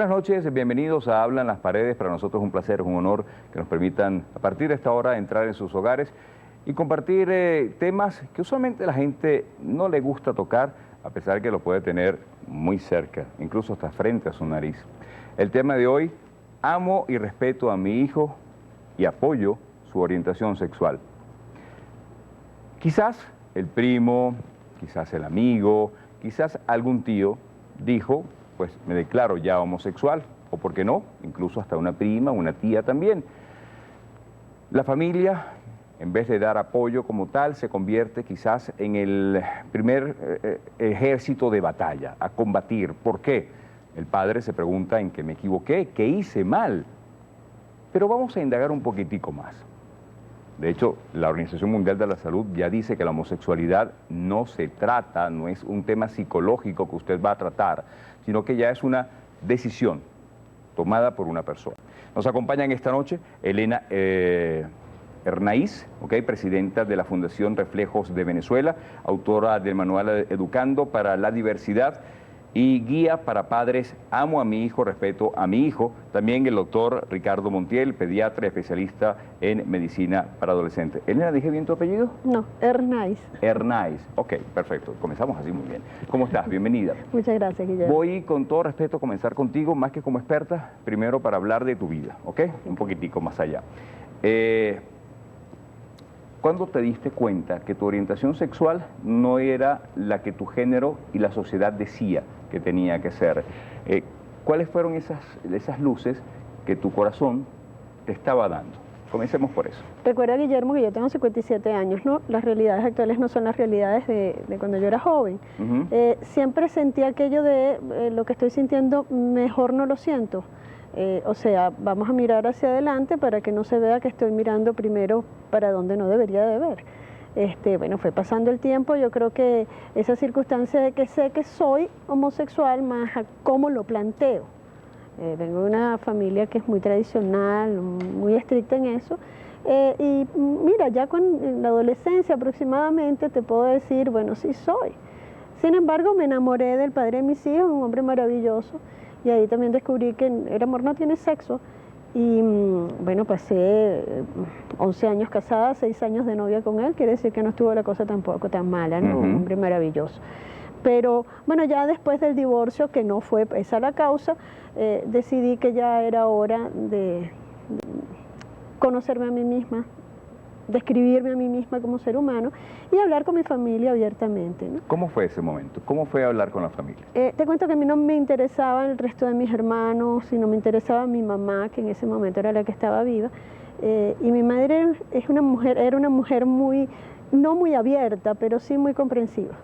Buenas noches, bienvenidos a Hablan las Paredes. Para nosotros es un placer, es un honor que nos permitan a partir de esta hora entrar en sus hogares y compartir temas que usualmente la gente no le gusta tocar, a pesar de que lo puede tener muy cerca, incluso hasta frente a su nariz. El tema de hoy: amo y respeto a mi hijo y apoyo su orientación sexual. Quizás el primo, quizás el amigo, quizás algún tío dijo: pues me declaro ya homosexual, o por qué no, incluso hasta una prima, una tía también. La familia, en vez de dar apoyo como tal, se convierte quizás en el primer ejército de batalla, a combatir. ¿Por qué? El padre se pregunta: ¿en qué me equivoqué? ¿Qué hice mal? Pero vamos a indagar un poquitico más. De hecho, la Organización Mundial de la Salud ya dice que la homosexualidad no se trata, no es un tema psicológico que usted va a tratar, sino que ya es una decisión tomada por una persona. Nos acompañan esta noche Elena Hernáiz, presidenta de la Fundación Reflejos de Venezuela, autora del manual Educando para la Diversidad y guía para padres: amo a mi hijo, respeto a mi hijo. También el doctor Ricardo Montiel, pediatra especialista en medicina para adolescentes. Elena, ¿dije bien tu apellido? No, Hernáiz. Hernáiz, ok, perfecto. Comenzamos así muy bien. ¿Cómo estás? Bienvenida. Muchas gracias, Guillermo. Voy con todo respeto a comenzar contigo, más que como experta, primero para hablar de tu vida, ¿ok? Un poquitico más allá. ¿Cuándo te diste cuenta que tu orientación sexual no era la que tu género y la sociedad decía que tenía que ser? ¿Cuáles fueron esas luces que tu corazón te estaba dando? Comencemos por eso. Recuerda, Guillermo, que yo tengo 57 años, ¿no? Las realidades actuales no son las realidades de cuando yo era joven. Siempre sentí aquello de lo que estoy sintiendo, mejor no lo siento. O sea, vamos a mirar hacia adelante para que no se vea que estoy mirando primero para donde no debería de ver. Bueno, fue pasando el tiempo. Yo creo que esa circunstancia de que sé que soy homosexual, más a cómo lo planteo. Vengo de una familia que es muy tradicional, muy estricta en eso. Y mira, ya en la adolescencia aproximadamente te puedo decir, bueno, sí soy. Sin embargo, me enamoré del padre de mis hijos, un hombre maravilloso. Y ahí también descubrí que el amor no tiene sexo. Y bueno, pasé 11 años casada, 6 años de novia con él. Quiere decir que no estuvo la cosa tampoco tan mala, ¿no? Un hombre maravilloso. Pero bueno, ya después del divorcio, que no fue esa la causa, decidí que ya era hora de conocerme a mí misma, describirme a mí misma como ser humano y hablar con mi familia abiertamente, ¿no? ¿Cómo fue ese momento? ¿Cómo fue hablar con la familia? Te cuento que a mí no me interesaba el resto de mis hermanos, sino me interesaba mi mamá, que en ese momento era la que estaba viva. Y mi madre era una mujer muy, no muy abierta, pero sí muy comprensiva.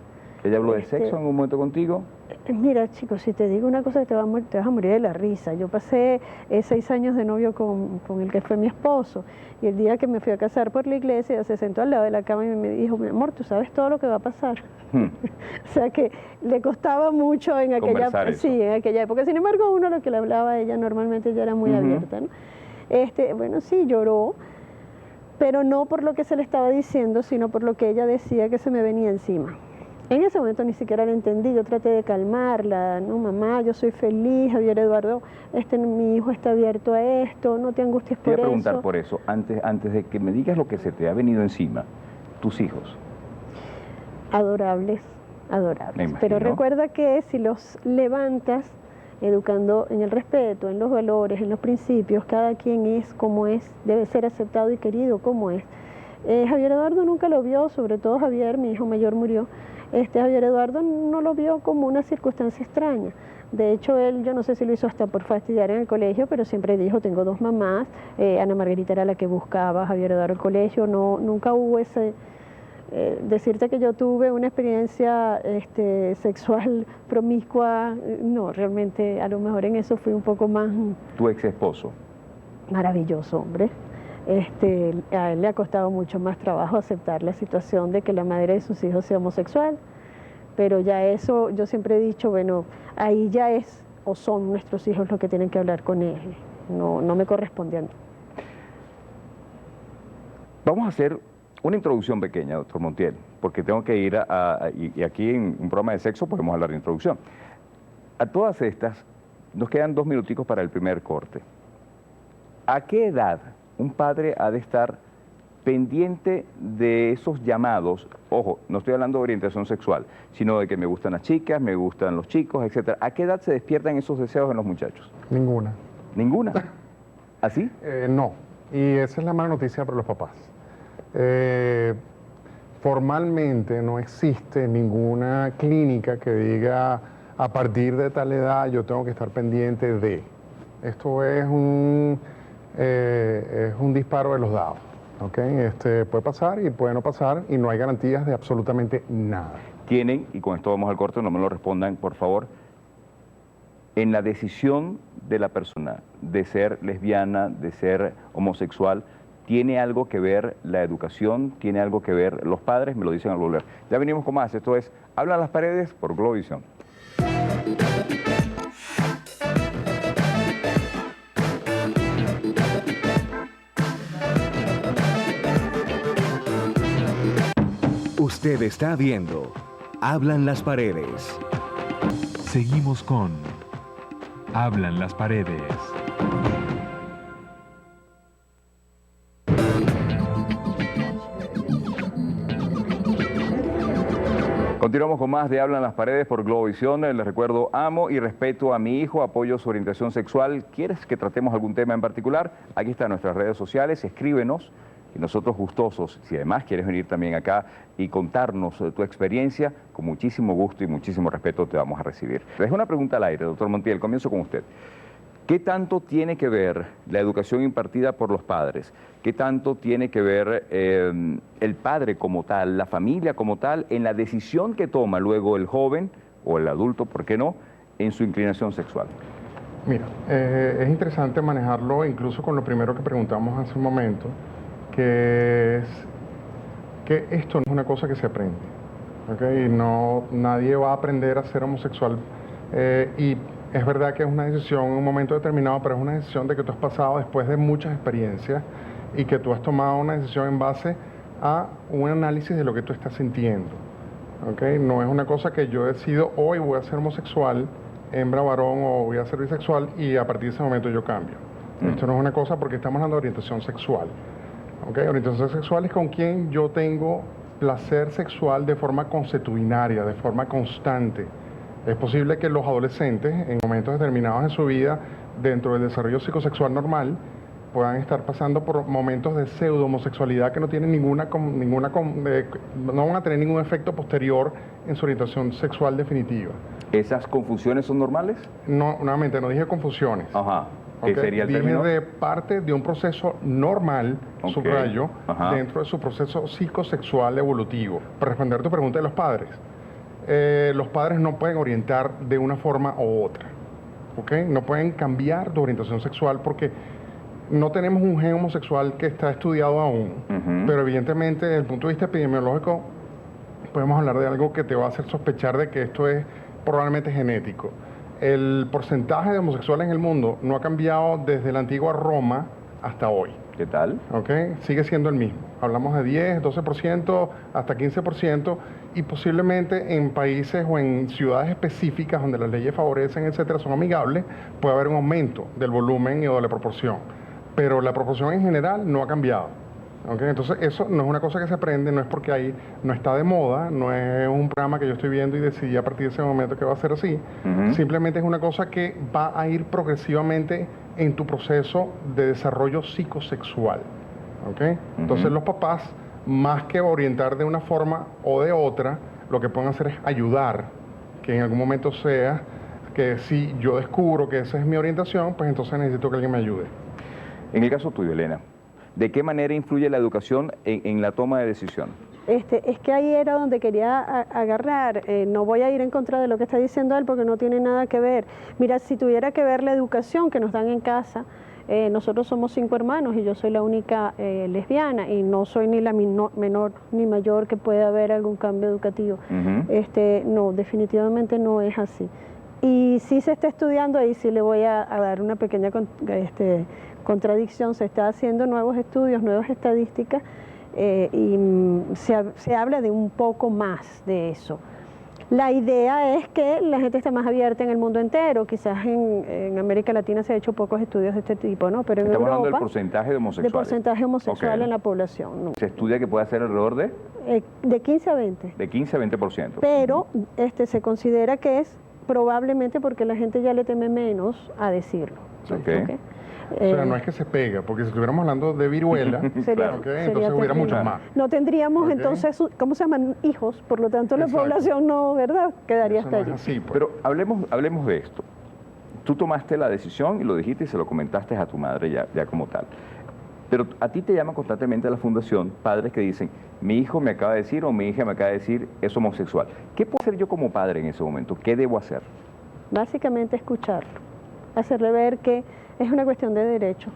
¿Ella habló de sexo en un momento contigo? Mira, chicos, si te digo una cosa, te vas a morir de la risa. Yo pasé 6 años de novio con el que fue mi esposo, y el día que me fui a casar por la iglesia, se sentó al lado de la cama y me dijo: mi amor, ¿tú sabes todo lo que va a pasar? O sea que le costaba mucho en aquella época. Sin embargo, uno lo que le hablaba a ella, normalmente ella era muy abierta, ¿no? Bueno, sí, lloró, pero no por lo que se le estaba diciendo, sino por lo que ella decía que se me venía encima. En ese momento ni siquiera la entendí, yo traté de calmarla: no, mamá, yo soy feliz, Javier Eduardo, mi hijo está abierto a esto, no te angusties por eso. Te voy a preguntar por eso, antes de que me digas lo que se te ha venido encima, tus hijos. Adorables, adorables. Pero recuerda que si los levantas educando en el respeto, en los valores, en los principios, cada quien es como es, debe ser aceptado y querido como es. Javier Eduardo nunca lo vio, sobre todo Javier, mi hijo mayor, murió. Javier Eduardo no lo vio como una circunstancia extraña. De hecho, él, yo no sé si lo hizo hasta por fastidiar en el colegio, pero siempre dijo: tengo 2 mamás. Ana Margarita era la que buscaba a Javier Eduardo al colegio. Nunca hubo ese... decirte que yo tuve una experiencia sexual promiscua, no, realmente a lo mejor en eso fui un poco más... ¿Tu ex esposo? Maravilloso, hombre. A él le ha costado mucho más trabajo aceptar la situación de que la madre de sus hijos sea homosexual, pero ya eso, yo siempre he dicho, bueno, ahí ya es o son nuestros hijos los que tienen que hablar con él, no me corresponde a mí. Vamos a hacer una introducción pequeña, doctor Montiel, porque tengo que ir y aquí en un programa de sexo podemos hablar de introducción. A todas estas, nos quedan 2 minuticos para el primer corte. ¿A qué edad un padre ha de estar pendiente de esos llamados? Ojo, no estoy hablando de orientación sexual, sino de que me gustan las chicas, me gustan los chicos, etcétera. ¿A qué edad se despiertan esos deseos en los muchachos? Ninguna. ¿Ninguna? ¿Así? No, y esa es la mala noticia para los papás. Formalmente no existe ninguna clínica que diga a partir de tal edad yo tengo que estar pendiente de. Esto es un disparo de los dados. ¿Okay? Puede pasar y puede no pasar y no hay garantías de absolutamente nada. Tienen, y con esto vamos al corte, no me lo respondan, por favor, en la decisión de la persona de ser lesbiana, de ser homosexual, ¿tiene algo que ver la educación? ¿Tiene algo que ver los padres? Me lo dicen al volver. Ya venimos con más. Esto es Hablan las Paredes por Globovisión. Usted está viendo Hablan las Paredes. Seguimos con Hablan las Paredes. Continuamos con más de Hablan las Paredes por Globovisión. Les recuerdo, amo y respeto a mi hijo, apoyo su orientación sexual. ¿Quieres que tratemos algún tema en particular? Aquí están nuestras redes sociales, escríbenos y nosotros gustosos. Si además quieres venir también acá y contarnos tu experiencia, con muchísimo gusto y muchísimo respeto te vamos a recibir. Les dejo una pregunta al aire, doctor Montiel, comienzo con usted. ¿Qué tanto tiene que ver la educación impartida por los padres? ¿Qué tanto tiene que ver el padre como tal, la familia como tal, en la decisión que toma luego el joven o el adulto, por qué no, en su inclinación sexual? Mira, es interesante manejarlo incluso con lo primero que preguntamos hace un momento, que es que esto no es una cosa que se aprende, ¿okay? Nadie va a aprender a ser homosexual y es verdad que es una decisión en un momento determinado, pero es una decisión de que tú has pasado después de muchas experiencias y que tú has tomado una decisión en base a un análisis de lo que tú estás sintiendo. ¿Okay? No es una cosa que yo decido hoy voy a ser homosexual, hembra, varón o voy a ser bisexual y a partir de ese momento yo cambio. Esto no es una cosa porque estamos hablando de orientación sexual. ¿Okay? Orientación sexual es con quien yo tengo placer sexual de forma consuetudinaria, de forma constante. Es posible que los adolescentes, en momentos determinados en su vida, dentro del desarrollo psicosexual normal, puedan estar pasando por momentos de pseudo-homosexualidad que no tienen no van a tener ningún efecto posterior en su orientación sexual definitiva. ¿Esas confusiones son normales? No, nuevamente, no dije confusiones. Ajá. ¿Qué sería el término? Dije de parte de un proceso normal, Okay. subrayo, Ajá. dentro de su proceso psicosexual evolutivo. Para responder tu pregunta de los padres no pueden orientar de una forma u otra, ¿okay? No pueden cambiar tu orientación sexual porque no tenemos un gen homosexual que está estudiado aún, pero evidentemente desde el punto de vista epidemiológico podemos hablar de algo que te va a hacer sospechar de que esto es probablemente genético. El porcentaje de homosexuales en el mundo no ha cambiado desde la antigua Roma hasta hoy. ¿Qué tal? ¿Okay? Sigue siendo el mismo. Hablamos de 10, 12%, hasta 15%, y posiblemente en países o en ciudades específicas donde las leyes favorecen, etcétera, son amigables, puede haber un aumento del volumen y o de la proporción. Pero la proporción en general no ha cambiado. ¿Okay? Entonces, eso no es una cosa que se aprende, no es porque ahí no está de moda, no es un programa que yo estoy viendo y decidí a partir de ese momento que va a ser así. Simplemente es una cosa que va a ir progresivamente en tu proceso de desarrollo psicosexual. ¿Okay? Entonces, los papás, más que orientar de una forma o de otra, lo que pueden hacer es ayudar, que en algún momento sea que si yo descubro que esa es mi orientación, pues entonces necesito que alguien me ayude. En el caso tuyo, Elena, ¿de qué manera influye la educación en la toma de decisión? Es que ahí era donde quería agarrar. No voy a ir en contra de lo que está diciendo él porque no tiene nada que ver. Mira, si tuviera que ver la educación que nos dan en casa, nosotros somos 5 hermanos y yo soy la única lesbiana y no soy ni la menor ni mayor que pueda haber algún cambio educativo. No, definitivamente no es así. Y si se está estudiando, ahí sí le voy a dar una pequeña contradicción. Se está haciendo nuevos estudios, nuevas estadísticas y se habla de un poco más de eso. La idea es que la gente esté más abierta en el mundo entero. Quizás en América Latina se ha hecho pocos estudios de este tipo, ¿no? Pero en Estamos Europa, hablando del porcentaje de homosexuales. de porcentaje homosexual Ok. en la población, ¿no? Se estudia que puede ser alrededor De 15 a 20. de 15 a 20%. Pero se considera que es probablemente porque la gente ya le teme menos a decirlo. Ok. ¿Ok? O sea, no es que se pega, porque si estuviéramos hablando de viruela, Sería- ok, sería entonces hubiera terrible. muchos más. No tendríamos Ok. entonces, ¿cómo se llaman? Hijos, por lo tanto la Exacto. población no, ¿verdad? Quedaría Eso hasta no es allí. así, pues. Pero hablemos de esto. Tú tomaste la decisión y lo dijiste y se lo comentaste a tu madre ya como tal. Pero a ti te llama constantemente a la fundación padres que dicen, mi hijo me acaba de decir o mi hija me acaba de decir es homosexual. ¿Qué puedo hacer yo como padre en ese momento? ¿Qué debo hacer? Básicamente escucharlo, hacerle ver que es una cuestión de derecho.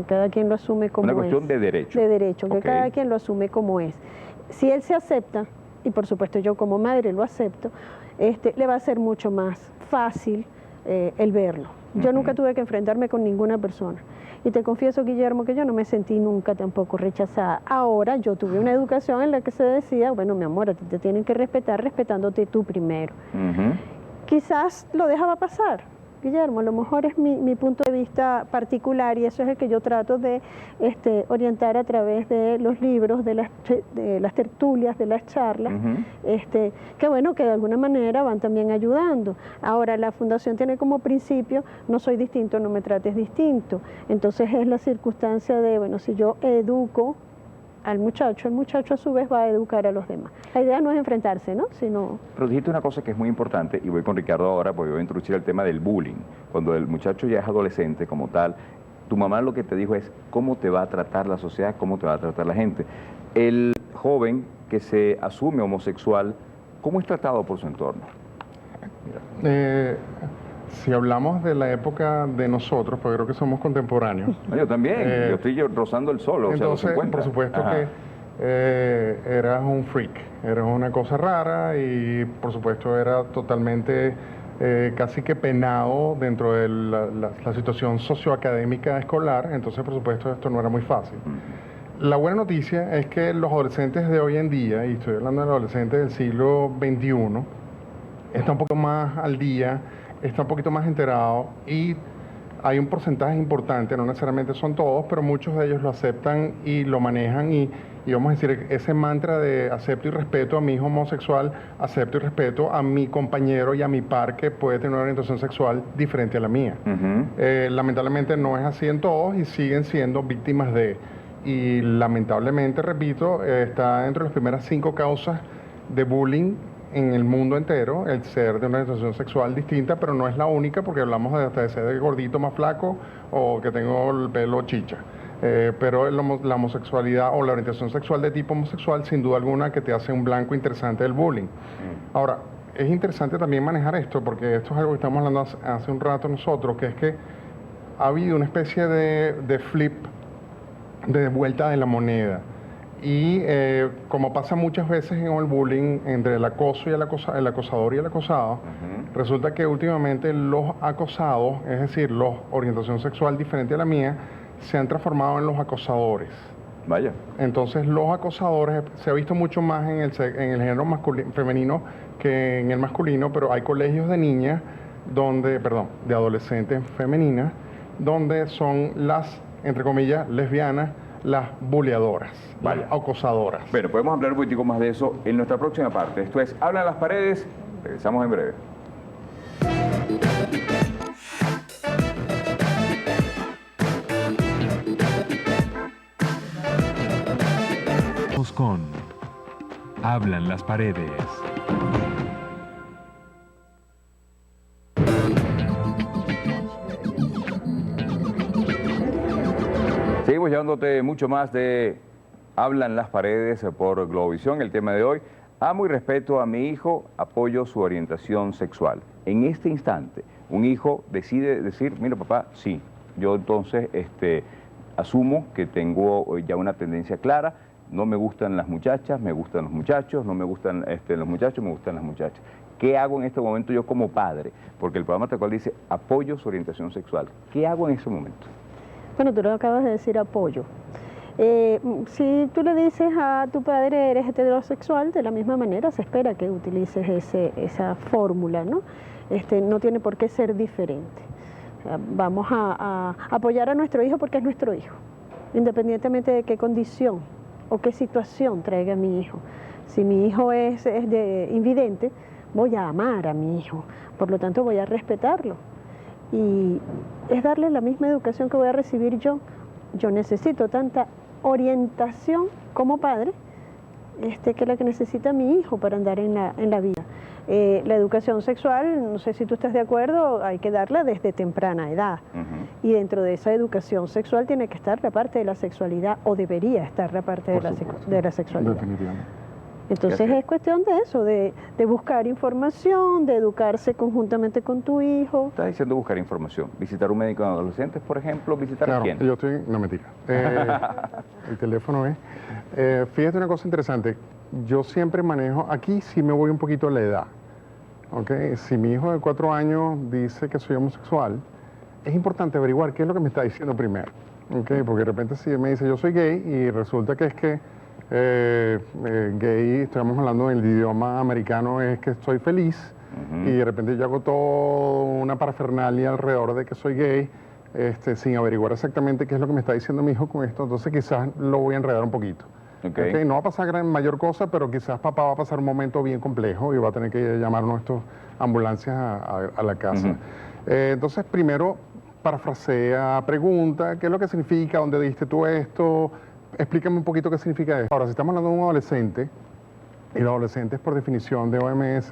Cada quien lo asume como Una es. cuestión de derecho. De derecho, que Ok. cada quien lo asume como es. Si él se acepta, y por supuesto yo como madre lo acepto, le va a ser mucho más fácil el verlo. Yo nunca tuve que enfrentarme con ninguna persona. Y te confieso, Guillermo, que yo no me sentí nunca tampoco rechazada. Ahora yo tuve una educación en la que se decía, bueno, mi amor, a ti te tienen que respetar respetándote tú primero. Ujú. Quizás lo dejaba pasar, Guillermo, a lo mejor es mi punto de vista particular y eso es el que yo trato de orientar a través de los libros, de las tertulias, de las charlas, Ujú. que bueno, que de alguna manera van también ayudando. Ahora, la fundación tiene como principio, no soy distinto, no me trates distinto. Entonces es la circunstancia de, bueno, si yo educo al muchacho, el muchacho a su vez va a educar a los demás. La idea no es enfrentarse, ¿no? Sino... Pero dijiste una cosa que es muy importante, y voy con Ricardo ahora, porque voy a introducir el tema del bullying. Cuando el muchacho ya es adolescente como tal, tu mamá lo que te dijo es cómo te va a tratar la sociedad, cómo te va a tratar la gente. El joven que se asume homosexual, ¿cómo es tratado por su entorno? Si hablamos de la época de nosotros, pues creo que somos contemporáneos. Yo también, yo estoy rozando el sol, o sea, los Entonces, 50. por supuesto Ajá. que eras un freak, eras una cosa rara y por supuesto era totalmente casi que penado dentro de la situación socioacadémica escolar, entonces por supuesto esto no era muy fácil. La buena noticia es que los adolescentes de hoy en día, y estoy hablando de los adolescentes del siglo XXI, están un poco más al día, está un poquito más enterado y hay un porcentaje importante, no necesariamente son todos, pero muchos de ellos lo aceptan y lo manejan y vamos a decir, ese mantra de acepto y respeto a mi hijo homosexual, acepto y respeto a mi compañero y a mi par que puede tener una orientación sexual diferente a la mía. Lamentablemente no es así en todos y siguen siendo víctimas de, y lamentablemente, repito, está entre las primeras 5 causas de bullying en el mundo entero, el ser de una orientación sexual distinta, pero no es la única, porque hablamos de hasta de ser gordito más flaco o que tengo el pelo chicha. Pero la homosexualidad o la orientación sexual de tipo homosexual, sin duda alguna, que te hace un blanco interesante del bullying. Ahora, es interesante también manejar esto, porque esto es algo que estamos hablando hace un rato nosotros, que es que ha habido una especie de flip, de vuelta de la moneda. Y como pasa muchas veces en el bullying entre el acoso y el acosador y el acosado, resulta que últimamente los acosados, es decir, los orientación sexual diferente a la mía, se han transformado en los acosadores. Vaya. Entonces los acosadores se ha visto mucho más en el género femenino que en el masculino, pero hay colegios de niñas de adolescentes femeninas, donde son las, entre comillas, lesbianas, las buleadoras, Vaya. las acosadoras. Bueno, podemos hablar un poquitico más de eso en nuestra próxima parte. Esto es Hablan las Paredes. Regresamos en breve. Vamos con Hablan las Paredes. Seguimos llevándote mucho más de Hablan las Paredes por Globovisión. El tema de hoy, amo y respeto a mi hijo, apoyo su orientación sexual. En este instante, un hijo decide decir, mira papá, sí, yo entonces asumo que tengo ya una tendencia clara, no me gustan las muchachas, me gustan los muchachos, no me gustan los muchachos, me gustan las muchachas. ¿Qué hago en este momento yo como padre? Porque el programa tal cual dice, apoyo su orientación sexual. ¿Qué hago en ese momento? Bueno, tú lo acabas de decir, apoyo. Si tú le dices a tu padre eres heterosexual, de la misma manera se espera que utilices esa fórmula, ¿no? No tiene por qué ser diferente. O sea, vamos a apoyar a nuestro hijo porque es nuestro hijo, independientemente de qué condición o qué situación traiga mi hijo. Si mi hijo es invidente, voy a amar a mi hijo, por lo tanto voy a respetarlo. Y es darle la misma educación que voy a recibir yo. Yo necesito tanta orientación como padre que la que necesita mi hijo para andar en la vida. La educación sexual, no sé si tú estás de acuerdo, hay que darla desde temprana edad. Y dentro de esa educación sexual tiene que estar la parte de la sexualidad, o debería estar la parte de la sexualidad. Definitivamente. Entonces es cuestión de eso, de buscar información, de educarse conjuntamente con tu hijo. Estás diciendo buscar información. Visitar un médico de adolescentes, por ejemplo, visitar Claro, a quién. yo estoy... No, mentira. El teléfono es... fíjate una cosa interesante. Yo siempre manejo... Aquí sí me voy un poquito a la edad. ¿Okay? Si mi hijo de 4 años dice que soy homosexual, es importante averiguar qué es lo que me está diciendo primero. ¿Okay? Porque de repente si me dice yo soy gay y resulta que es que gay, estamos hablando del idioma americano, es que soy feliz, y de repente yo hago toda una parafernalia alrededor de que soy gay, sin averiguar exactamente qué es lo que me está diciendo mi hijo con esto, entonces quizás lo voy a enredar un poquito. Okay, no va a pasar mayor cosa, pero quizás papá va a pasar un momento bien complejo y va a tener que llamar a nuestras ambulancias a la casa. Entonces, primero, parafrasea, pregunta, ¿qué es lo que significa? ¿Dónde diste tú esto? Explícame un poquito qué significa esto. Ahora, si estamos hablando de un adolescente, y los adolescentes por definición de OMS,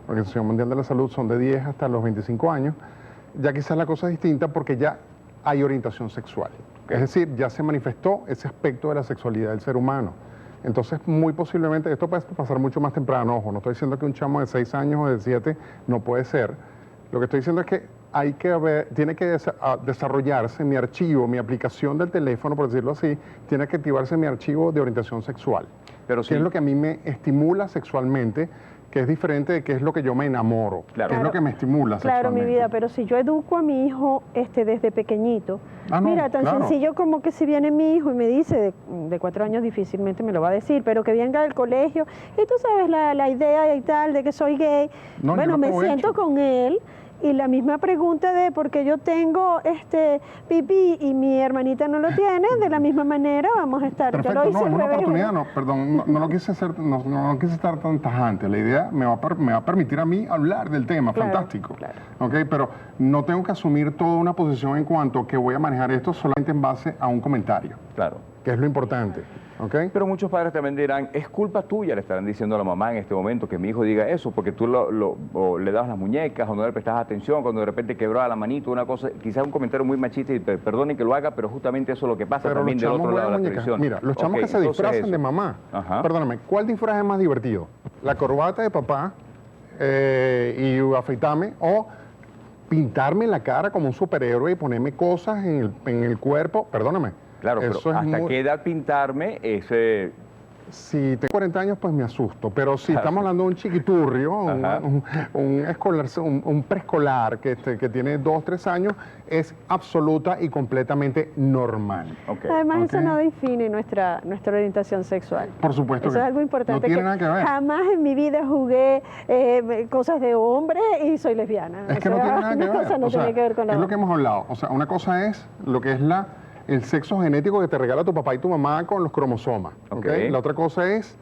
Organización Mundial de la Salud, son de 10 hasta los 25 años, ya quizás la cosa es distinta porque ya hay orientación sexual. Es decir, ya se manifestó ese aspecto de la sexualidad del ser humano. Entonces, muy posiblemente, esto puede pasar mucho más temprano, ojo, no estoy diciendo que un chamo de 6 años o de 7 no puede ser. Lo que estoy diciendo es que tiene que desarrollarse mi archivo, mi aplicación del teléfono, por decirlo así, tiene que activarse mi archivo de orientación sexual. Pero sí, que es lo que a mí me estimula sexualmente, que es diferente de qué es lo que yo me enamoro, que es lo que me estimula Claro, sexualmente. mi vida, pero si yo educo a mi hijo desde pequeñito, mira, tan sencillo como que si viene mi hijo y me dice, de 4 años difícilmente me lo va a decir, pero que venga del colegio, y tú sabes la idea y tal de que soy gay, bueno, me siento con él, y la misma pregunta de por qué yo tengo pipí y mi hermanita no lo tiene, de la misma manera vamos a estar. Perfecto, no, en una oportunidad, no lo quise hacer, no quise estar tan tajante. La idea me va a permitir a mí hablar del tema, claro, fantástico. Claro. Okay, pero no tengo que asumir toda una posición en cuanto a que voy a manejar esto solamente en base a un comentario. Claro. Que es lo importante. Okay. Pero muchos padres también dirán, es culpa tuya, le estarán diciendo a la mamá en este momento que mi hijo diga eso, porque tú o le das las muñecas o no le prestas atención, cuando de repente quebró la manito, una cosa, quizás un comentario muy machista y perdonen que lo haga, pero justamente eso es lo que pasa. Pero también del otro lado de la televisión. Mira, los chamos que se disfrazan de mamá, perdóname, ¿cuál disfraz es más divertido? ¿La corbata de papá y afeitarme o pintarme la cara como un superhéroe y ponerme cosas en el cuerpo? Perdóname. Claro, pero ¿hasta qué edad pintarme ese...? Si tengo 40 años, pues me asusto. Pero si estamos hablando de un chiquiturrio, un preescolar que tiene 2, 3 años, es absoluta y completamente normal. Además, eso no define nuestra orientación sexual. Por supuesto. Eso es algo importante. No tiene nada que ver. Jamás en mi vida jugué cosas de hombre y soy lesbiana. Es que no tiene nada que ver. Una cosa no tiene que ver con la otra. Es lo que hemos hablado. O sea, una cosa es lo que es el sexo genético que te regala tu papá y tu mamá con los cromosomas. ¿Okay? La otra cosa es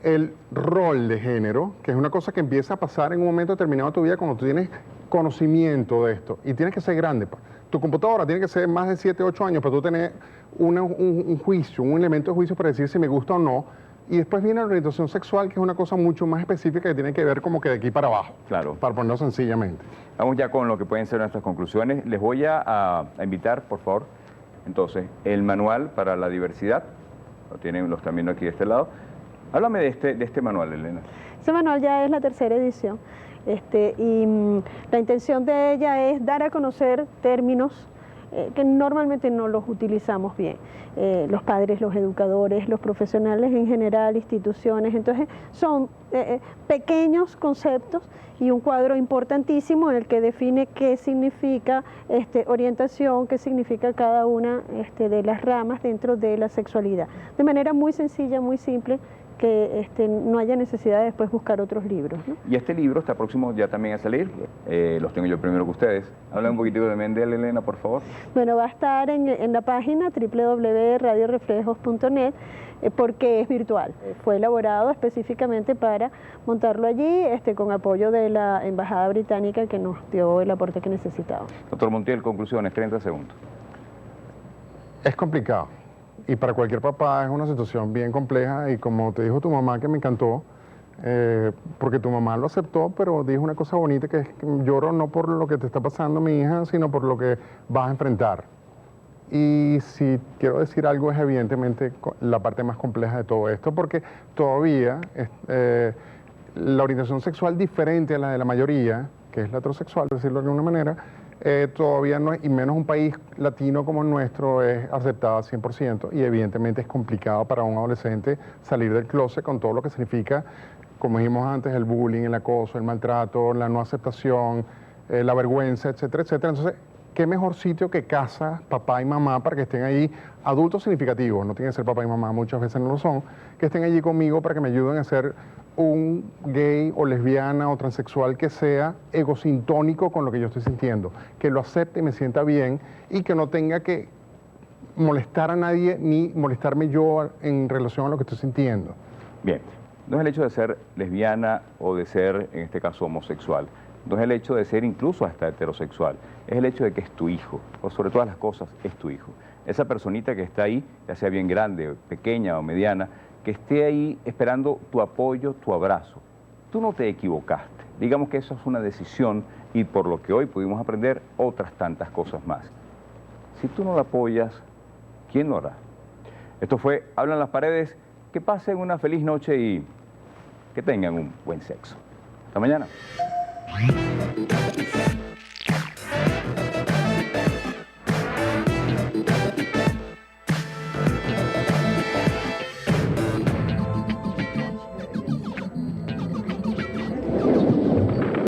el rol de género, que es una cosa que empieza a pasar en un momento determinado de tu vida cuando tú tienes conocimiento de esto. Y tienes que ser grande. Tu computadora tiene que ser más de 7, 8 años para tú tener un juicio, un elemento de juicio para decir si me gusta o no. Y después viene la orientación sexual, que es una cosa mucho más específica que tiene que ver como que de aquí para abajo. Claro. Para ponerlo sencillamente. Vamos ya con lo que pueden ser nuestras conclusiones. Les voy a invitar, por favor. Entonces, el manual para la diversidad, lo tienen los también aquí de este lado. Háblame de este manual, Elena. Ese manual ya es la 3ª edición. Y la intención de ella es dar a conocer términos que normalmente no los utilizamos bien. Los padres, los educadores, los profesionales en general, instituciones. Entonces son pequeños conceptos y un cuadro importantísimo en el que define qué significa orientación, qué significa cada una de las ramas dentro de la sexualidad. De manera muy sencilla, muy simple, que no haya necesidad de después buscar otros libros, ¿no? Y este libro está próximo ya también a salir, los tengo yo primero que ustedes. Habla un poquitico también de él, Elena, por favor. Bueno, va a estar en la página www.radioreflejos.net porque es virtual. Fue elaborado específicamente para montarlo allí con apoyo de la Embajada Británica que nos dio el aporte que necesitábamos. Doctor Montiel, conclusiones, 30 segundos. Es complicado. Y para cualquier papá es una situación bien compleja y como te dijo tu mamá, que me encantó, porque tu mamá lo aceptó, pero dijo una cosa bonita, que es que lloro no por lo que te está pasando, mi hija, sino por lo que vas a enfrentar. Y si quiero decir algo, es evidentemente la parte más compleja de todo esto, porque todavía la orientación sexual diferente a la de la mayoría, que es la heterosexual, decirlo de alguna manera, todavía no, y menos un país latino como el nuestro, es aceptada al 100%, y evidentemente es complicado para un adolescente salir del closet con todo lo que significa, como dijimos antes, el bullying, el acoso, el maltrato, la no aceptación, la vergüenza, etcétera, etcétera. Entonces, ¿qué mejor sitio que casa, papá y mamá, para que estén allí adultos significativos? No tienen que ser papá y mamá, muchas veces no lo son, que estén allí conmigo para que me ayuden a ser un gay o lesbiana o transexual que sea egosintónico con lo que yo estoy sintiendo, que lo acepte y me sienta bien y que no tenga que molestar a nadie ni molestarme yo en relación a lo que estoy sintiendo. Bien, no es el hecho de ser lesbiana o de ser, en este caso, homosexual. No es el hecho de ser incluso hasta heterosexual. Es el hecho de que es tu hijo, o sobre todas las cosas, es tu hijo. Esa personita que está ahí, ya sea bien grande, pequeña o mediana, que esté ahí esperando tu apoyo, tu abrazo. Tú no te equivocaste. Digamos que eso es una decisión y por lo que hoy pudimos aprender otras tantas cosas más. Si tú no la apoyas, ¿quién lo hará? Esto fue Hablan las Paredes. Que pasen una feliz noche y que tengan un buen sexo. Hasta mañana.